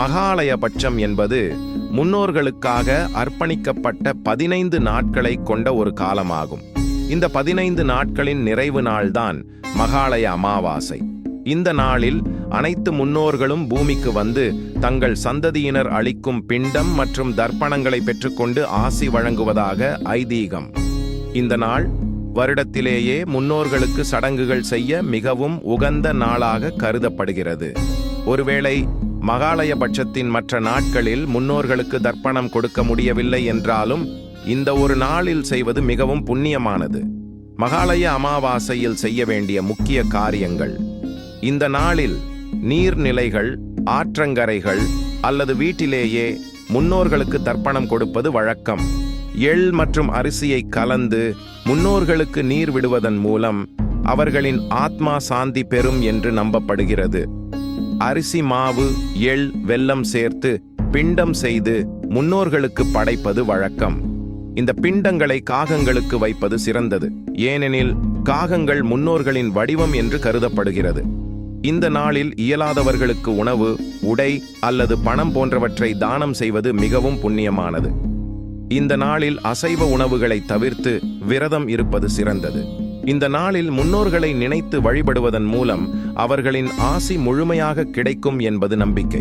மகாலயபட்சம் என்பது முன்னோர்களுக்காக அர்ப்பணிக்கப்பட்ட 15 நாட்களை கொண்ட ஒரு காலமாகும். இந்த 15 நாட்களின் நிறைவு நாள்தான் மகாலய அமாவாசை. இந்த நாளில் அனைத்து முன்னோர்களும் பூமிக்கு வந்து தங்கள் சந்ததியினர் அளிக்கும் பிண்டம் மற்றும் தர்ப்பணங்களை பெற்றுக்கொண்டு ஆசி வழங்குவதாக ஐதீகம். இந்த நாள் வருடத்திலேயே முன்னோர்களுக்கு சடங்குகள் செய்ய மிகவும் உகந்த நாளாக கருதப்படுகிறது. ஒருவேளை மகாலயபட்சத்தின் மற்ற நாட்களில் முன்னோர்களுக்கு தர்ப்பணம் கொடுக்க முடியவில்லை என்றாலும் இந்த ஒரு நாளில் செய்வது மிகவும் புண்ணியமானது. மகாலய அமாவாசையில் செய்ய வேண்டிய முக்கிய காரியங்கள்: இந்த நாளில் நீர்நிலைகள், ஆற்றங்கரைகள் அல்லது வீட்டிலேயே முன்னோர்களுக்கு தர்ப்பணம் கொடுப்பது வழக்கம். எள் மற்றும் அரிசியை கலந்து முன்னோர்களுக்கு நீர் விடுவதன் மூலம் அவர்களின் ஆத்மா சாந்தி பெறும் என்று நம்பப்படுகிறது. அரிசி மாவு, எள், வெல்லம் சேர்த்து பிண்டம் செய்து முன்னோர்களுக்கு படைப்பது வழக்கம். இந்த பிண்டங்களை காகங்களுக்கு வைப்பது சிறந்தது, ஏனெனில் காகங்கள் முன்னோர்களின் வடிவம் என்று கருதப்படுகிறது. இந்த நாளில் இயலாதவர்களுக்கு உணவு, உடை அல்லது பணம் போன்றவற்றை தானம் செய்வது மிகவும் புண்ணியமானது. இந்த நாளில் அசைவ உணவுகளை தவிர்த்து விரதம் இருப்பது சிறந்தது. இந்த நாளில் முன்னோர்களை நினைத்து வழிபடுவதன் மூலம் அவர்களின் ஆசி முழுமையாக கிடைக்கும் என்பது நம்பிக்கை.